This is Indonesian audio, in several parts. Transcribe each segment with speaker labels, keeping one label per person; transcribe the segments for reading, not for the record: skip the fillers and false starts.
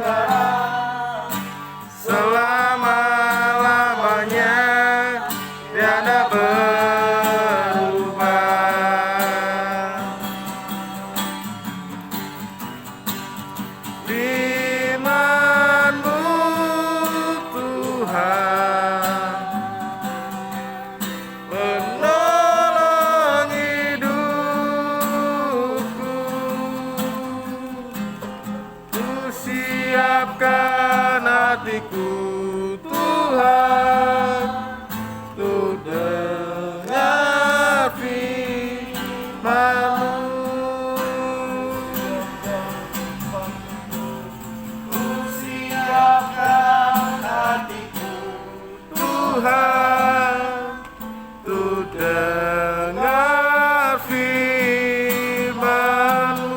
Speaker 1: sekarang selama-lamanya tiada berubah. Firman-Mu Tuhan penolong hidupku. Ku siapkan hatiku Tuhan untuk dengar firman-Mu. Ku siapkan hatiku Tuhan untuk dengar firman-Mu.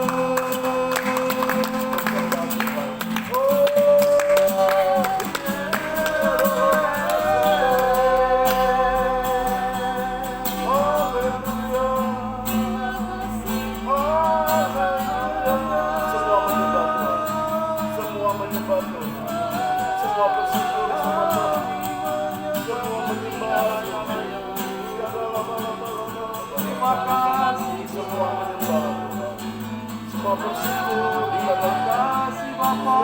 Speaker 1: Semua menyembah Tuhan, semua bersyukur, semua menyembah Tuhan. Terima kasih, semua menyembah Tuhan, semua bersyukur, terima kasih Bapa.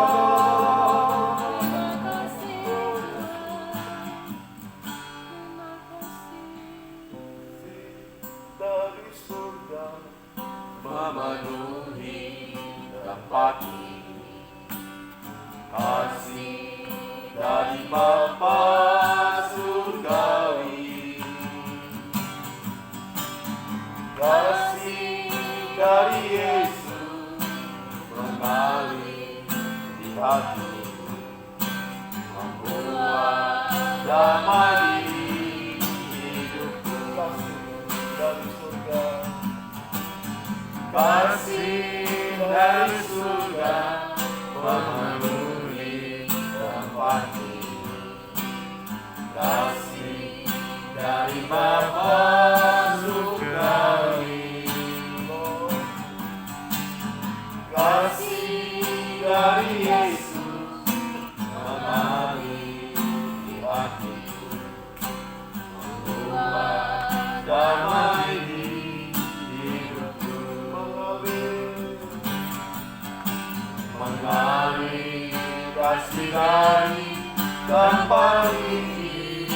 Speaker 1: Dari surga memenuhi tempat ini, kasih dari Bapa surgawi, kasih dari Yesus mengalir di hati, membuat damai hidupku. Kasih dari surga memenuhi tempat ini, kasih dari Bapa surgawi, kasih dari Yesus mengalir di hatiku, membuat damai hidupku. Mengalir kasih dari tempat ini,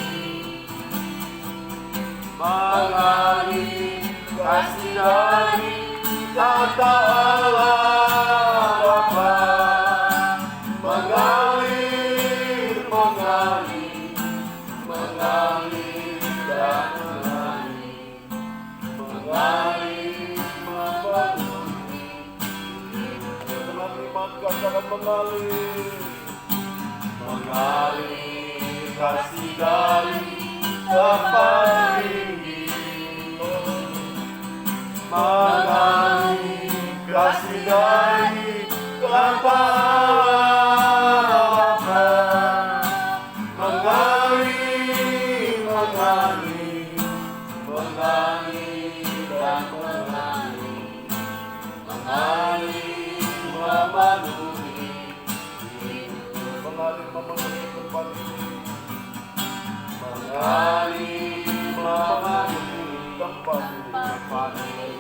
Speaker 1: mengalir kasih dari kata Allah Bapa, mengalir dan mengalir memenuhi. Katakan mengalir kasih dari tempat ini, mengalir kasih dari tempat Bapa, mengalir dan mengalir memenuhi hidupku. Mengalir memenuhi tempat ini, mengalir memenuhi tempat ini,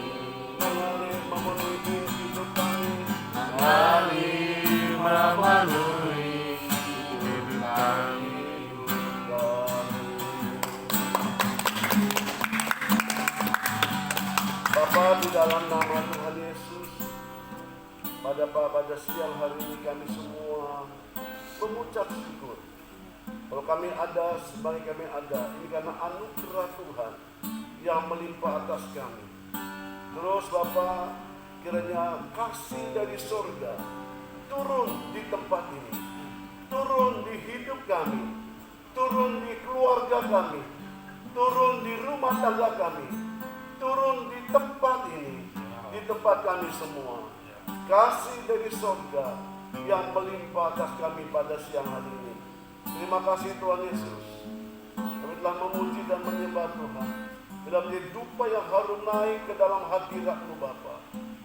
Speaker 1: mengalir memenuhi hidup kami, mengalir memenuhi hidup kami. Bapa, di dalam nama Tuhan Yesus, pada siang hari ini kami semua mengucap syukur. Kalau kami ada, sebagai kami ada, ini karena anugerah Tuhan yang melimpah atas kami. Terus Bapa, kiranya kasih dari surga turun di tempat ini, turun di hidup kami, turun di keluarga kami, turun di rumah tangga kami, turun di tempat ini, di tempat kami semua. Kasih dari surga yang melimpah atas kami pada siang hari ini. Terima kasih Tuhan Yesus. Kami telah memuji dan menyembah Tuhan. Bila menjadi dupa yang harum naik ke dalam hadirat-Mu Bapa.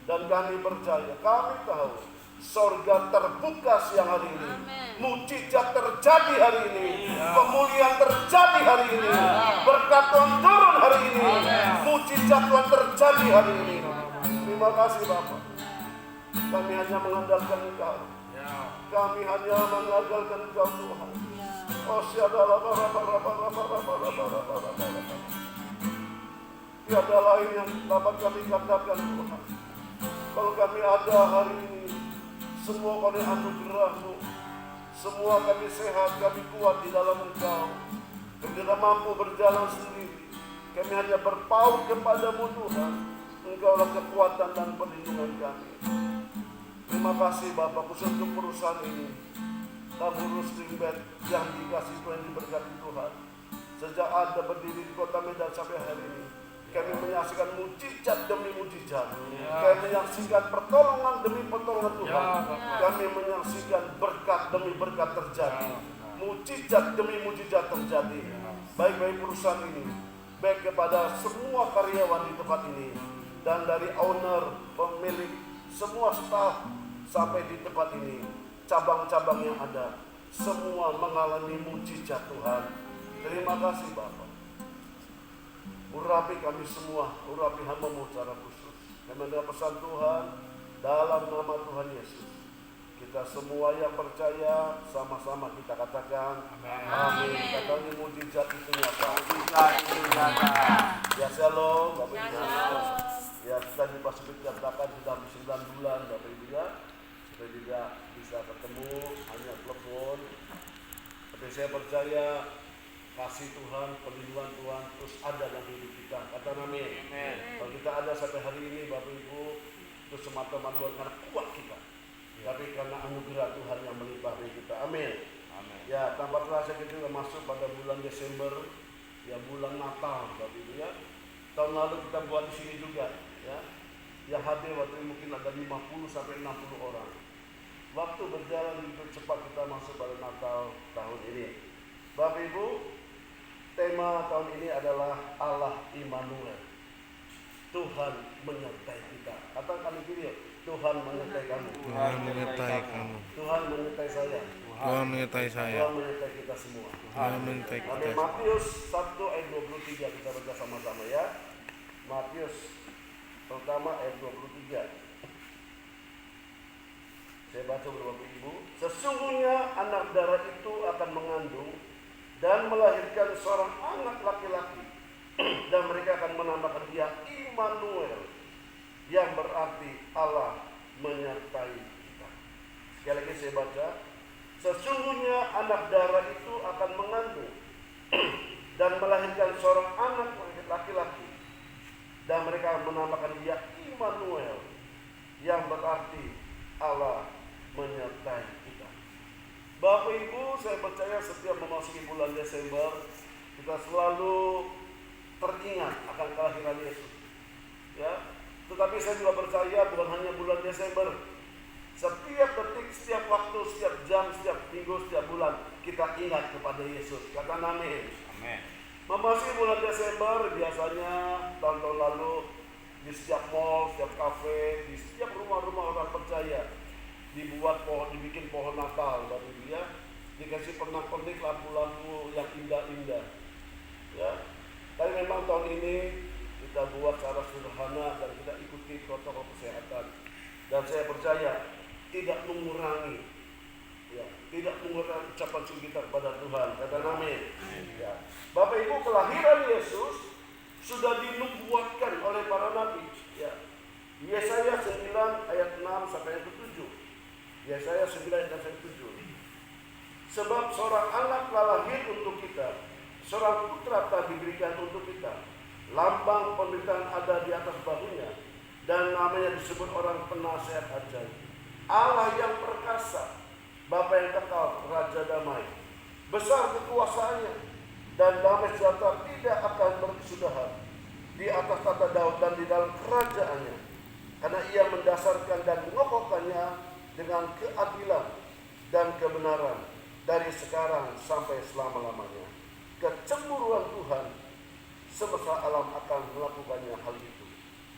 Speaker 1: Dan kami percaya, kami tahu sorga terbuka siang hari ini. Mujizat terjadi hari ini. Pemulihan terjadi hari ini. Berkat Tuhan turun hari ini. Mujizat Tuhan terjadi hari ini. Terima kasih Bapak. Kami hanya mengandalkan Engkau. Kami hanya mengandalkan Engkau Tuhan. Oh siadalah tiada lain yang dapat kami katakan Tuhan. Kalau kami ada hari ini, semua oleh anugerah-Mu, semua kami sehat, kami kuat di dalam Engkau. Kami tidak mampu berjalan sendiri. Kami hanya berpaut kepada-Mu Tuhan. Engkaulah kekuatan dan perlindungan kami. Terima kasih Bapak, khusus untuk perusahaan ini. Tabur Ringbet yang dikasih Tuhan, diberkati Tuhan. Sejak ada berdiri di kota Medan sampai hari ini, kami menyaksikan mujizat demi mujizat. Kami menyaksikan pertolongan demi pertolongan Tuhan. Kami menyaksikan berkat demi berkat terjadi. Mujizat demi mujizat terjadi. Baik bagi perusahaan ini, baik kepada semua karyawan di tempat ini, dan dari owner, pemilik, semua staf sampai di tempat ini, cabang-cabang yang ada, semua mengalami mujizat Tuhan. Terima kasih Bapak. Urapi kami semua, urapi hamba-Mu secara khusus. Kami mendengar pesan Tuhan dalam nama Tuhan Yesus. Kita semua yang percaya sama-sama kita katakan amin. Katanya mujizat itu nyata. Mujizat itu nyata. Ya shalom Bapak Ibu. Ya tadi Pak Supit katakan sudah 9 bulan Bapak Ibu ya. Supaya juga bisa ketemu hanya telepon. Tapi saya percaya kasih Tuhan, perlindungan Tuhan terus ada dalam hidup kita. Kata amin. Kalau kita ada sampai hari ini Bapak Ibu, itu semata-mata bukan karena kuat kita, tapi karena anugerah Tuhan yang melimpah bagi kita. Amin. Ya, tanpa terasa kita sudah masuk pada bulan Desember, ya bulan Natal Bapak Ibu ya. Tahun lalu kita buat di sini juga ya. Yang hadir waktu ini mungkin ada 50 sampai 60 orang. Waktu berjalan begitu cepat kita masuk pada Natal tahun ini. Bapak Ibu, tema tahun ini adalah Allah Immanuel. Tuhan menyertai kita. Katakan kiri, Tuhan menyertai kamu.
Speaker 2: Tuhan menyertai kamu.
Speaker 1: Tuhan menyertai saya.
Speaker 2: Tuhan menyertai saya.
Speaker 1: Tuhan menyertai kita semua.
Speaker 2: Tuhan menyertai kita.
Speaker 1: Amin. Matius 1 ayat 23 kita baca sama-sama ya. Matius pertama ayat 23. Saya baca Bapak Ibu. Sesungguhnya anak darah itu akan mengandung dan melahirkan seorang anak laki-laki, dan mereka akan menamakan dia Immanuel, yang berarti Allah menyertai kita. Sekali lagi saya baca. Sesungguhnya anak darah itu akan mengandung dan melahirkan seorang anak laki-laki, dan mereka akan menamakan dia Immanuel, yang berarti Allah menyertai kita. Bapak Ibu, saya percaya setiap memasuki bulan Desember, kita selalu teringat akan kelahiran Yesus. Ya, tetapi saya juga percaya bukan hanya bulan Desember. Setiap detik, setiap waktu, setiap jam, setiap minggu, setiap bulan, kita ingat kepada Yesus. Kata amin. Amin. Memasuki bulan Desember, biasanya tahun-tahun lalu di setiap mall, setiap kafe, di setiap rumah-rumah orang percaya dibuat pohon, dibikin pohon Natal, Bapak Ibu ya, dikasih pernak-pernik lampu-lampu yang indah-indah. Ya, tapi memang tahun ini kita buat secara sederhana dan kita ikuti protokol kesehatan. Dan saya percaya tidak mengurangi, ya, tidak mengurangi ucapan syukur kita kepada Tuhan. Kata amin. Ya. Bapak Ibu, kelahiran Yesus sudah dinubuatkan oleh para nabi. Ya. Yesaya 9 ayat 6 sampai ayat 7. Yesaya 9 ayat 7. Sebab seorang anak telah lahir untuk kita, seorang putra telah diberikan untuk kita. Lambang pemberitaan ada di atas bahunya, dan namanya disebut orang penasihat ajaib, Allah yang perkasa, Bapa yang kekal, Raja damai. Besar kekuasaannya, dan damai sejahtera tidak akan berkesudahan di atas tata Daud dan di dalam kerajaannya, karena ia mendasarkan dan mengokohkannya dengan keadilan dan kebenaran dari sekarang sampai selama-lamanya. Kecemburuan Tuhan semesta alam akan melakukannya hal itu.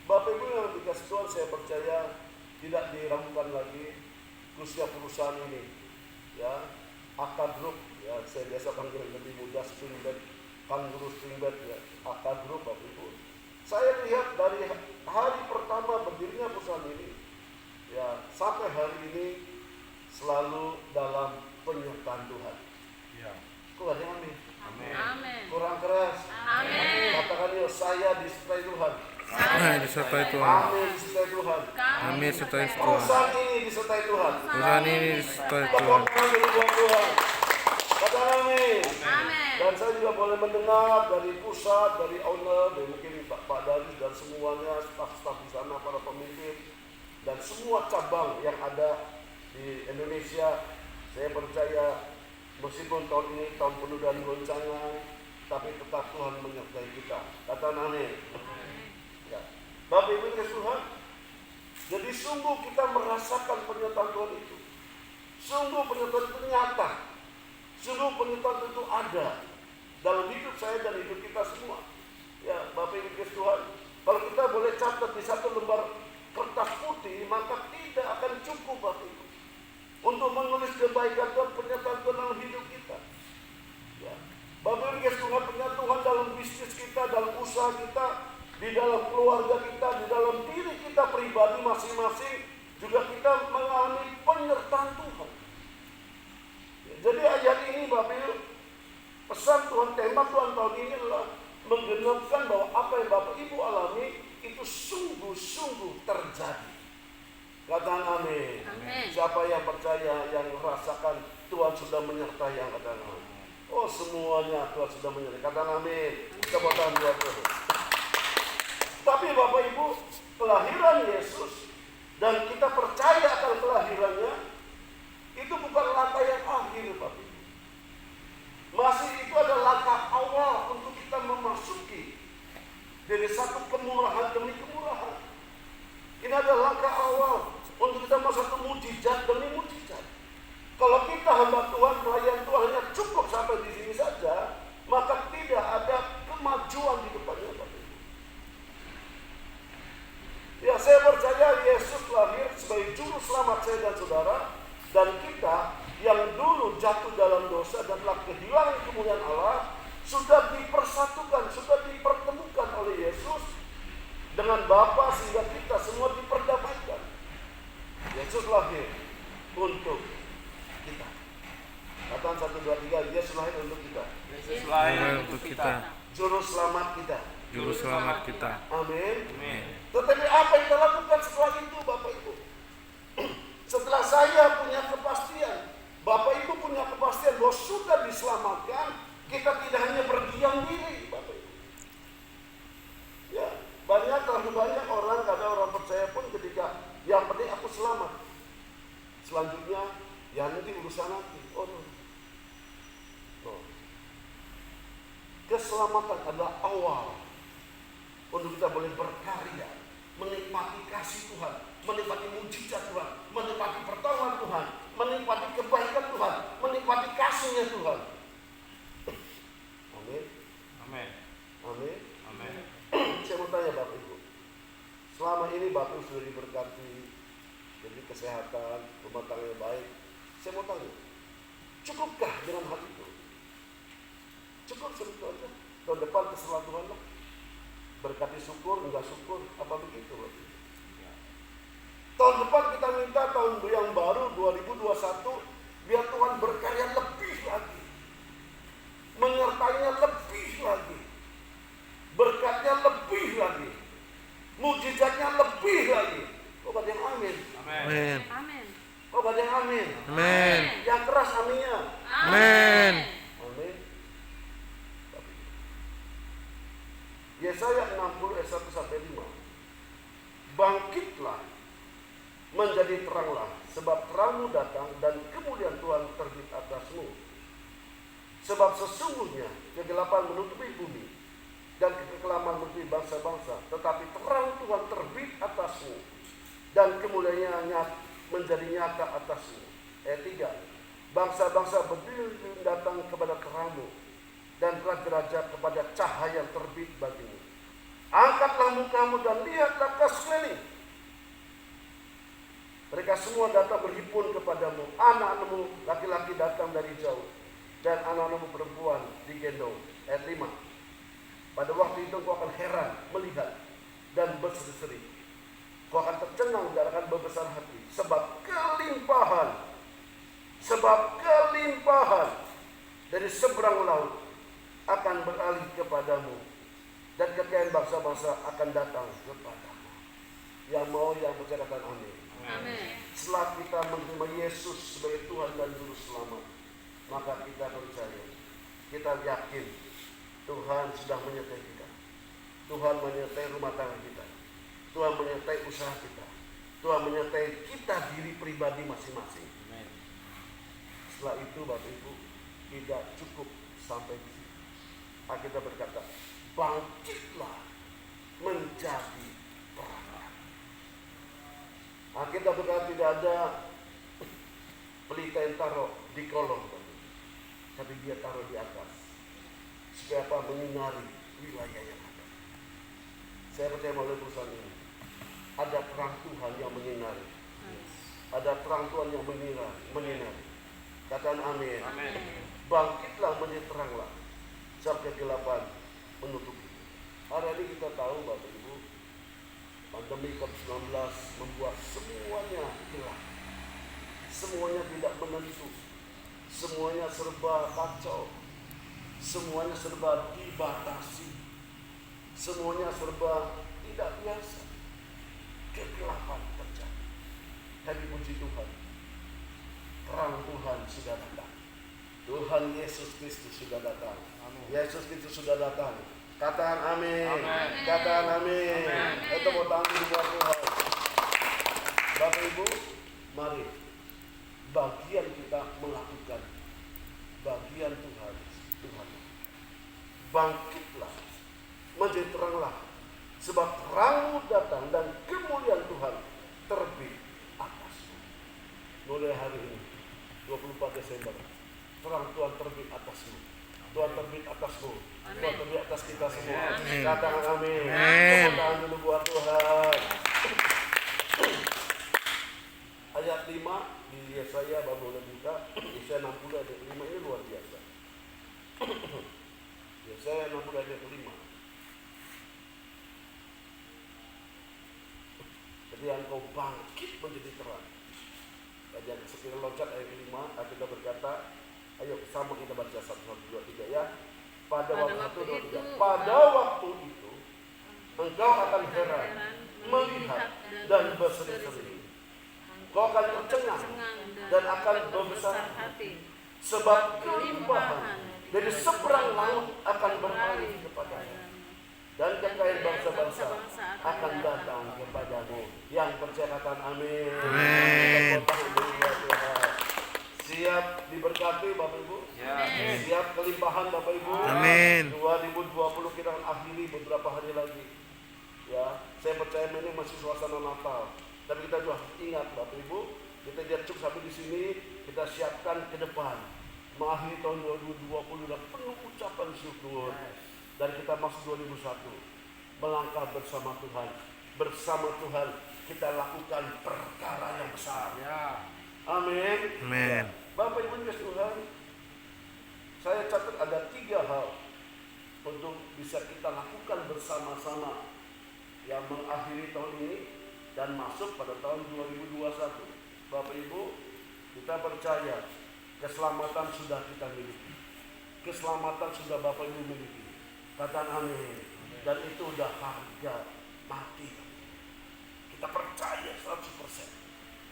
Speaker 1: Bapak Ibu yang dikasih Tuhan, saya percaya tidak diragukan lagi khususnya perusahaan ini, ya, AK Group, ya, saya biasa panggil lebih mudah Springbed, Kangaroo Springbed, ya, AK Group, Bapak Ibu. Saya lihat dari hari pertama berdirinya perusahaan ini, ya, sampai hari ini selalu dalam penyertaan Tuhan.
Speaker 3: Ya.
Speaker 1: Kok ada yang amin?
Speaker 3: Amin.
Speaker 1: Kurang keras.
Speaker 4: Amin.
Speaker 1: Katakan yuk, saya disertai Tuhan.
Speaker 2: Amin, disertai Tuhan.
Speaker 1: Amin, disertai Tuhan.
Speaker 2: Amin, disertai Tuhan.
Speaker 1: Perusahaan ini disertai Tuhan.
Speaker 2: Perusahaan ini disertai
Speaker 1: Tepuk
Speaker 2: Tuhan.
Speaker 1: tangan bagi Tuhan. Katakan amin.
Speaker 4: Amin.
Speaker 1: Dan saya juga boleh mendengar dari pusat, dari owner, dari mungkin Pak Daris dan semuanya, staf-staf di sana, para pemimpin, dan semua cabang yang ada di Indonesia. Saya percaya meskipun tahun ini tahun penuh dan goncangan, tapi tetap Tuhan menyertai kita. Katakan amin. Ya. Bapak Ibu kasih Tuhan, jadi sungguh kita merasakan penyertaan Tuhan itu. Sungguh penyertaan itu nyata. Sungguh penyertaan itu ada dalam hidup saya dan hidup kita semua. Ya, Bapak Ibu kasih Tuhan, kalau kita boleh catat di satu lembar kertas putih, maka tidak akan cukup, Bapak Ibu, untuk menulis kebaikan dan penyertaan Tuhan dalam hidup kita. Ya. Bapak Ibu kasih Tuhan, penyertaan Tuhan dalam bisnis kita, dalam usaha kita, di dalam keluarga kita, di dalam diri kita pribadi masing-masing, juga kita mengalami penyertaan Tuhan. Ya, jadi ayat ini, Bapak Ibu, pesan Tuhan, tema Tuhan tahun ini adalah menggenapkan bahwa apa yang Bapak Ibu alami itu sungguh-sungguh terjadi. Katakan amin.
Speaker 4: Amin.
Speaker 1: Siapa yang percaya, yang merasakan Tuhan sudah menyertai, yang katakan amin. Oh, semuanya Tuhan sudah menyertai. Katakan amin. Tepuk tangan buat Tuhan. Tapi Bapak Ibu, kelahiran Yesus dan kita percaya akan kelahirannya itu bukan langkah yang akhir, Bapak Ibu. Masih itu adalah langkah awal untuk kita memasuki dari satu kemurahan demi kemurahan. Ini adalah langkah awal untuk kita masuk satu mujizat demi mujizat. Kalau kita hamba Tuhan, pelayan Tuhan hanya cukup sampai di sini saja, maka tidak ada kemajuan di depannya, Bapak Ibu. Ya, saya percaya Yesus lahir sebagai juru selamat saya dan saudara, dan kita yang dulu jatuh dalam dosa dan telah kehilangan kemuliaan Allah sudah dipersatukan, sudah dipertemukan oleh Yesus dengan Bapa sehingga kita semua diperdamaikan. Yesus lahir untuk kita. Katakan 1, 2, 3, Yesus lahir untuk kita.
Speaker 3: Yesus
Speaker 2: Lahir untuk kita.
Speaker 1: Juru selamat kita.
Speaker 2: Juru selamat kita.
Speaker 1: Amin.
Speaker 3: Amin.
Speaker 1: Tetapi apa yang kita lakukan setelah itu, Bapak Ibu? Setelah saya punya kepastian, Bapak Ibu punya kepastian bahwa sudah diselamatkan, kita tidak hanya berdiam diri, Bapak Ibu. Ya, terlalu banyak orang, kadang orang percaya pun ketika yang penting aku selamat. Selanjutnya, ya nanti urusan nanti. Oh, no. Keselamatan adalah awal untuk kita boleh berkarya, menikmati kasih Tuhan, menikmati mujizat Tuhan, menikmati pertolongan Tuhan, menikmati kebaikan Tuhan, menikmati kasihnya Tuhan. Amin.
Speaker 3: Amin.
Speaker 1: Amin.
Speaker 3: Amin.
Speaker 1: Saya mau tanya Bapak Ibu, selama ini Bapak Ibu sudah diberkati, jadi kesehatan, rumah tangga yang baik. Saya mau tanya, cukupkah dengan hal itu? Cukup segitu aja. Tahun depan terserah Tuhan lah. Berkati syukur, enggak syukur, apa begitu Bapak Ibu? Tahun depan kita minta tahun yang baru 2021 biar Tuhan berkarya lebih lagi, menyertainya lebih lagi, berkatnya lebih lagi, mujizatnya lebih lagi. Oh, ada yang amin.
Speaker 2: Amin.
Speaker 4: Amin.
Speaker 1: Oh, ada yang amin.
Speaker 2: Amin.
Speaker 1: Yang keras aminnya.
Speaker 2: Amin.
Speaker 1: Amin. Yesaya 60 ayat 1 sampai 5. Bangkitlah, menjadi teranglah, sebab terangmu datang dan kemuliaan Tuhan terbit atasmu. Sebab sesungguhnya kegelapan menutupi bumi dan kekelaman menutupi bangsa-bangsa, tetapi terang Tuhan terbit atasmu dan kemuliaannya menjadi nyata atasmu. Ayat 3. Bangsa-bangsa berdiri datang kepada terangmu dan raja-raja kepada cahaya yang terbit bagimu. Angkatlah mukamu dan lihatlah ke sekeliling. Mereka semua datang berhimpun kepadamu. Anak-anakmu laki-laki datang dari jauh, dan anak-anakmu perempuan digendong. Ayat 5. Pada waktu itu kau akan heran melihat dan berseri-seri. Kau akan tercengang dan akan berbesar hati. Sebab kelimpahan dari seberang laut akan beralih kepadamu, dan kekayaan bangsa-bangsa akan datang kepadamu. Yang mau, yang percaya katakan amin.
Speaker 3: Amin.
Speaker 1: Setelah kita menerima Yesus sebagai Tuhan dan Juru Selamat, maka kita percaya, kita yakin Tuhan sudah menyertai kita. Tuhan menyertai rumah tangga kita. Tuhan menyertai usaha kita. Tuhan menyertai kita diri pribadi masing-masing. Setelah itu Bapak Ibu, tidak cukup sampai di sini. Kita berkata, bangkitlah menjadi terang. Kita berkata tidak ada pelita yang taruh di kolong, tapi dia taruh di atas. Supaya apa? Menyinari wilayah yang ada. Saya percaya melalui perusahaan ini ada terang Tuhan yang menyinari. Ada terang Tuhan yang menyinari. Katakan amin. Bangkitlah menjadi teranglah, sebab kegelapan menutupi. Hari ini kita tahu Bapak Ibu, pandemi COVID-19 membuat semuanya gelap. Semuanya tidak menentu. Semuanya serba kacau. Semuanya serba dibatasi. Semuanya serba tidak biasa. Kegelapan terjadi. Tapi puji Tuhan, terang Tuhan sudah datang. Tuhan Yesus Kristus sudah datang. Amin. Yesus Kristus sudah datang. Katakan amin. Katakan amin. Itu mau tangan buat Tuhan. Bapak Ibu, mari bagian kita melakukan bagian Tuhan. Bangkitlah, menjadi teranglah, sebab terangmu datang dan kemuliaan Tuhan terbit atasmu. Mulai hari ini 24 Desember, terang Tuhan terbit atasmu. Tuhan terbit atasmu. Tuhan terbit atas kita semua. Katakan amin. Tepuk tangan dulu buat Tuhan. Ayat 5 di Yesaya, Bapak boleh buka. Yesaya 60 ayat 5 ini luar biasa. Yesaya 60 ayat 5. Jadi engkau bangkit menjadi terang. Kajian sekiranya loncat ayat 5, kita berkata, ayo sama kita baca 1, 2, 3 ya. Pada waktu itu engkau akan heran, melihat dan berseri-seri. Engkau akan tercengang dan akan berbesar hati. Sebab kelimpahan dari seberang laut akan beralih kepadamu, dan kekayaan bangsa-bangsa akan datang kepadamu. Yang percaya katakan amin.
Speaker 2: Amin.
Speaker 1: Siap diberkati Bapak Ibu? Siap kelimpahan Bapak Ibu?
Speaker 2: Amin.
Speaker 1: 2020 kita akan akhiri beberapa hari lagi. Ya, saya percaya ini masih suasana Natal. Tapi kita juga ingat Bapak Ibu, kita jangan cukup sampai di sini, kita siapkan ke depan. Mengakhiri tahun 2020 dan penuh ucapan syukur. Dan kita masuk 2021, melangkah bersama Tuhan. Bersama Tuhan kita lakukan perkara yang besar. Amin.
Speaker 2: Amin.
Speaker 1: Bapak Ibu Tuhan, saya catat ada 3 hal untuk bisa kita lakukan bersama-sama yang mengakhiri tahun ini dan masuk pada tahun 2021. Bapak Ibu, kita percaya keselamatan sudah kita miliki. Keselamatan sudah Bapak Ibu miliki. Katakan amin. Dan itu udah harga mati. Kita percaya 100%.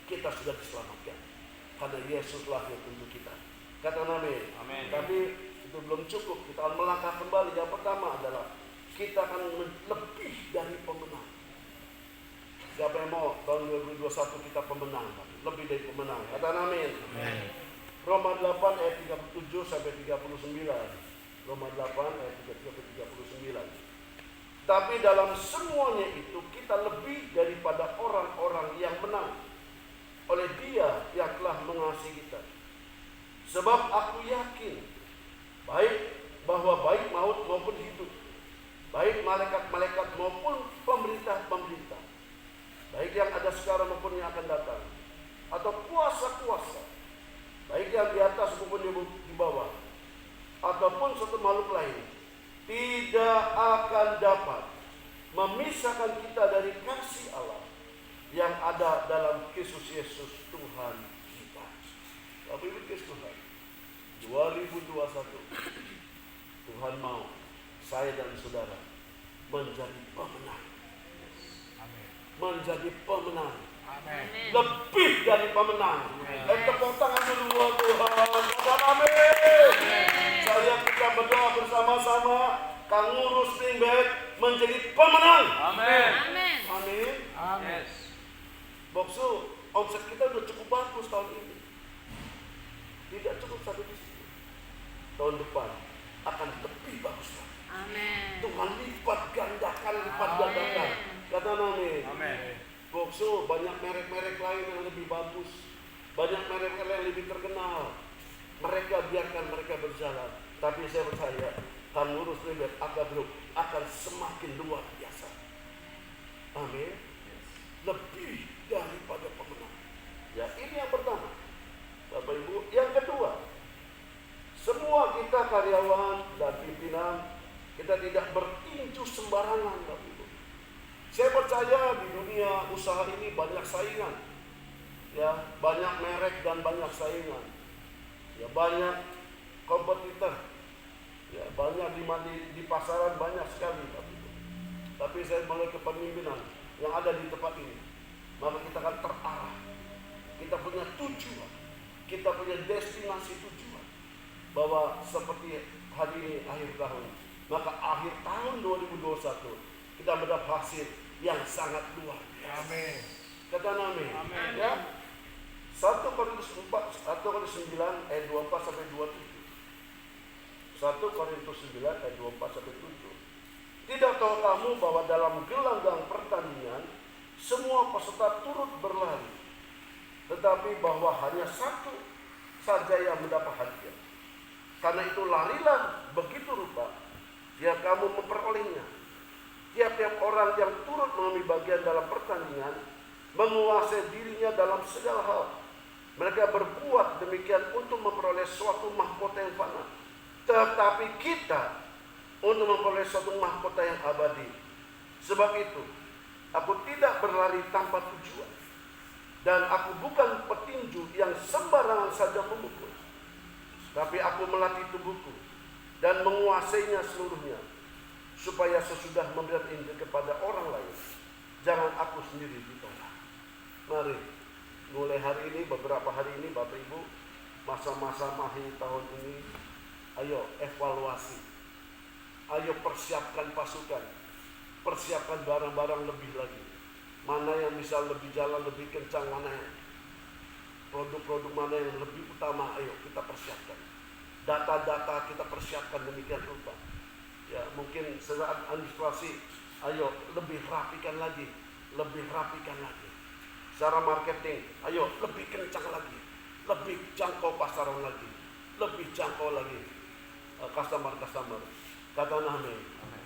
Speaker 1: Kita sudah diselamatkan. Karena Yesus lahir untuk kita. Katakan amin.
Speaker 3: Amin.
Speaker 1: Tapi itu belum cukup. Kita akan melangkah kembali. Yang pertama adalah kita akan lebih dari pemenang. Siapa yang mau tahun 2021 kita pemenang? Lebih dari pemenang. Katakan amin.
Speaker 2: Amin.
Speaker 1: Roma 8 ayat 37 sampai 39. Roma 8 ayat 37 sampai 39. Tapi dalam semuanya itu kita lebih daripada orang-orang yang menang oleh Dia yang telah mengasihi kita. Sebab aku yakin bahwa baik maut maupun hidup, baik malaikat-malaikat maupun pemerintah-pemerintah, baik yang ada sekarang maupun yang akan datang, atau kuasa-kuasa, baik yang di atas maupun di bawah, ataupun suatu makhluk lain, tidak akan dapat memisahkan kita dari kasih Allah yang ada dalam Kristus Yesus Tuhan kita. Bapak Ibu Tuhan, 2021 Tuhan mau saya dan saudara menjadi pemenang. Menjadi pemenang.
Speaker 3: Amin.
Speaker 1: Lebih dari pemenang. Tepuk tangan dulu Tuhan. Amin. Saya kita berdoa bersama-sama, Kang Ngurus Springbed menjadi pemenang.
Speaker 3: Amin.
Speaker 1: Amin.
Speaker 3: Amin.
Speaker 1: Boksu, omset kita udah cukup bagus tahun ini. Tidak cukup sampai di situ. Tahun depan akan lebih bagus lagi. Tuhan lipat gandakan. Kata amin.
Speaker 3: Amin.
Speaker 1: Boksu, banyak merek-merek lain yang lebih bagus, banyak merek-merek yang lebih terkenal. Mereka biarkan mereka berjalan. Tapi saya percaya Kang Ngurus Springbed akan semakin luar biasa. Amin. Lebih daripada pemenang. Ya, ini yang pertama, Bapak Ibu. Yang kedua, semua kita karyawan dan pimpinan, kita tidak bertinju sembarangan, Bapak Ibu. Saya percaya di dunia usaha ini banyak saingan, ya, banyak merek dan banyak saingan, ya, banyak kompetitor, ya, banyak di pasaran banyak sekali, Bapak Ibu. Tapi saya mulai kepemimpinan yang ada di tempat ini, maka kita akan terarah. Kita punya tujuan, kita punya destinasi tujuan, bahwa seperti hari ini akhir tahun, maka akhir tahun 2021 kita mendapat hasil yang sangat luar biasa.
Speaker 3: Amin.
Speaker 1: Kata amin.
Speaker 3: Amin.
Speaker 1: Ya. 1 Korintus 9 ayat 24 sampai 27. 1 Korintus 9 ayat 24 sampai 27. Tidak tahu kamu bahwa dalam gelanggang pertandingan semua peserta turut berlari, tetapi bahwa hanya satu saja yang mendapat hadiah. Karena itu larilah begitu rupa biar kamu memperolehnya. Tiap-tiap orang yang turut mengambil bagian dalam pertandingan menguasai dirinya dalam segala hal. Mereka berbuat demikian untuk memperoleh suatu mahkota yang fana, tetapi kita untuk memperoleh suatu mahkota yang abadi. Sebab itu aku tidak berlari tanpa tujuan, dan aku bukan petinju yang sembarangan saja memukul, tapi aku melatih tubuhku dan menguasainya seluruhnya, supaya sesudah memberikan Injil kepada orang lain, jangan aku sendiri ditolak. Mari, mulai hari ini, beberapa hari ini, Bapak Ibu, masa-masa akhir tahun ini, ayo evaluasi, ayo persiapkan pasukan, persiapkan barang-barang lebih lagi. Mana yang bisa lebih jalan, lebih kencang, mana yang produk-produk mana yang lebih utama, ayo kita persiapkan. Data-data kita persiapkan demikian rupa. Ya, mungkin saat administrasi, ayo lebih rapikan lagi, lebih rapikan lagi. Secara marketing, ayo lebih kencang lagi, lebih jangkau pasaran lagi, lebih jangkau lagi customer. Kata amin.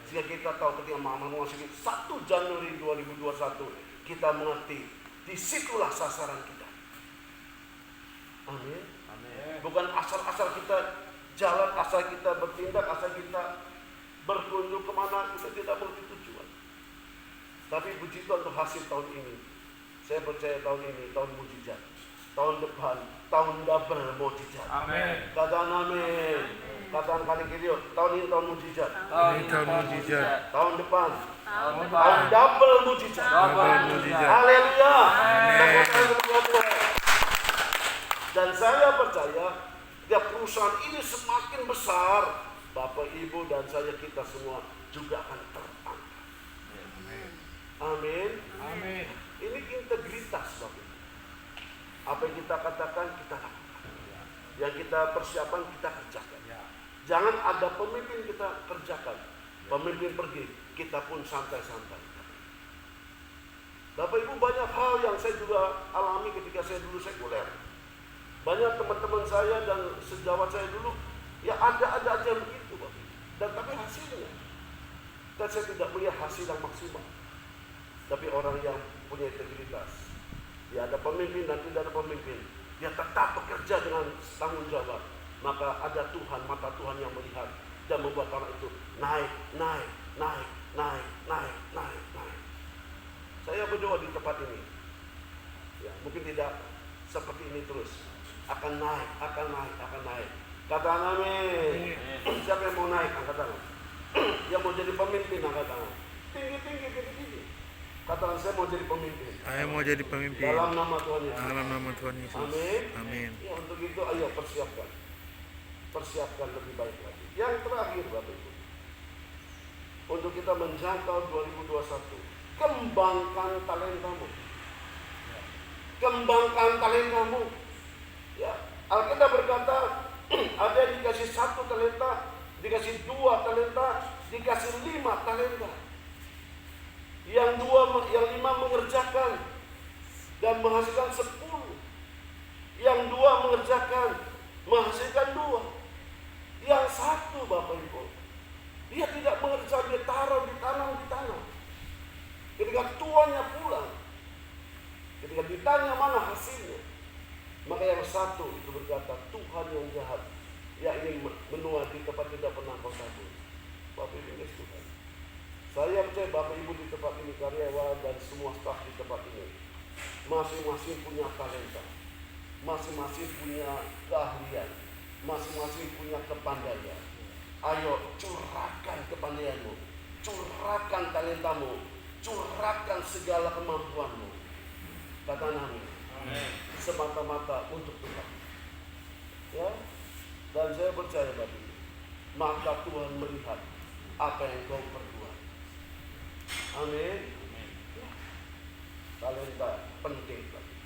Speaker 1: Sehingga kita tahu ketika memasuki 1 Januari 2021, kita mengerti disitulah sasaran kita. Amin. Bukan asal-asal kita jalan, asal kita bertindak, asal kita berkunjung kemana, kita tidak mengerti tujuan. Tapi puji Tuhan untuk hasil tahun ini. Saya percaya tahun ini tahun mujizat. Tahun depan tahun double mujizat.
Speaker 3: Amin.
Speaker 1: Katakan amin. Katakan kali kiri, tahun ini tahun mujizat.
Speaker 2: Ini tahun mujizat.
Speaker 1: Tahun depan
Speaker 3: Tahun
Speaker 1: tahun double mujizat.
Speaker 2: Double mujizat.
Speaker 1: Haleluya.
Speaker 2: Amin.
Speaker 1: Dan saya percaya ya perusahaan ini semakin besar, Bapak Ibu dan saya, kita semua juga akan terangkat. Amin.
Speaker 3: Amin.
Speaker 1: Ini integritas, Bapak Ibu. Apa yang kita katakan kita lakukan, yang kita persiapan kita kerjakan. Jangan ada pemimpin kita kerjakan, pemimpin pergi, kita pun santai-santai. Bapak Ibu, banyak hal yang saya juga alami ketika saya dulu sekuler. Banyak teman-teman saya dan sejawat saya dulu, ya ada aja begitu, Bapak Ibu. Dan tapi hasilnya, Dan saya tidak melihat hasil yang maksimal. Tapi orang yang punya integritas, dia ada pemimpin dan tidak ada pemimpin, dia tetap bekerja dengan tanggung jawab. Maka ada Tuhan, mata Tuhan yang melihat dan membuat orang itu naik. Saya berdoa di tempat ini, ya, mungkin tidak seperti ini terus, akan naik. Katakan amin. Siapa yang mau naik? Angkat tangan. Yang mau jadi pemimpin, angkat tangan. Tinggi. Katakan, saya mau jadi pemimpin.
Speaker 2: Saya mau jadi pemimpin.
Speaker 1: Dalam nama Tuhan Yesus.
Speaker 2: Dalam nama Tuhan Yesus.
Speaker 1: Amin.
Speaker 2: Amin.
Speaker 1: Ya, untuk itu ayo persiapkan lebih baik lagi. Yang terakhir, Bapak Ibu, untuk kita menjangkau 2021, kembangkan talentamu. Ya, Alkitab berkata, ada yang dikasih 1 talenta, dikasih 2 talenta, dikasih 5 talenta. Yang 5 mengerjakan dan menghasilkan 10. Yang 2 mengerjakan, menghasilkan 2. Yang 1, Bapak Ibu, dia tidak mengerjakan, dia taruh, ditanam di tanah. Ketika tuannya pulang, ketika ditanya mana hasilnya, maka yang 1 itu berkata, Tuhan yang jahat, ya ingin menua di tempat tidak pernah kau tabur. Bapak Ibu ini Tuhan. Saya percaya Bapak Ibu di tempat ini, karyawan dan semua staf di tempat ini, masing-masing punya talenta, masing-masing punya keahlian, masing-masing punya kepandaian. Ayo curahkan kepandaianmu, curahkan talentamu, curahkan segala kemampuanmu. Katakan amin. Semata-mata untuk Tuhan. Ya. Dan saya percaya Bapak Ibu, maka Tuhan melihat apa yang kau perbuat. Amin. Ya. Talenta penting Bapak.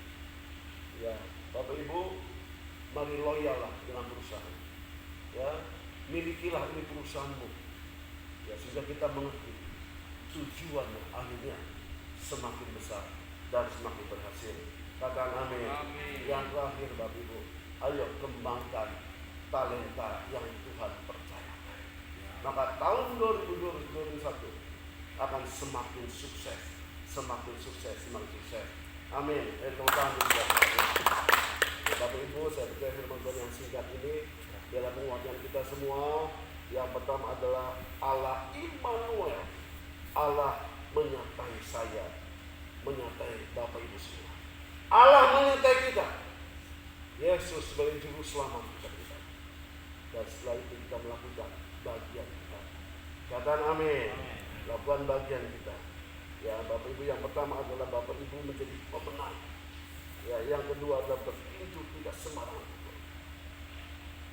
Speaker 1: Ya, Bapak Ibu, mari loyallah dengan perusahaan. Ya, milikilah ini perusahaanmu. Ya, sehingga kita mengerti tujuannya akhirnya semakin besar dan semakin berhasil. Katakan amin. Yang terakhir Bapak Ibu, ayo kembangkan talenta yang Tuhan percayakan. Maka tahun 2021 akan semakin sukses. Amin. Bapak Ibu, saya percaya firman Tuhan yang singkat ini dalam penguatan kita semua. Yang pertama adalah Allah Immanuel, Allah menyertai saya, menyertai Bapak Ibu semua. Allah menyertai kita. Yesus sebagai juru selamat kita. Dan setelah itu kita melakukan bagian kita. Katakan amin. Lakukan bagian kita. Ya, Bapak Ibu, yang pertama adalah Bapak Ibu menjadi pemenang. Ya, yang kedua adalah bertinju tidak sembarangan.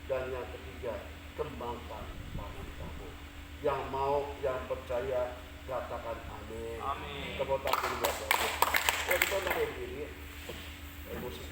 Speaker 1: Dan yang ketiga, kembangkan talentamu. Yang mau, yang percaya, katakan amin.
Speaker 3: Amin.
Speaker 1: Tepuk tangan buat saya. Ya, kita naik diri. Emosi.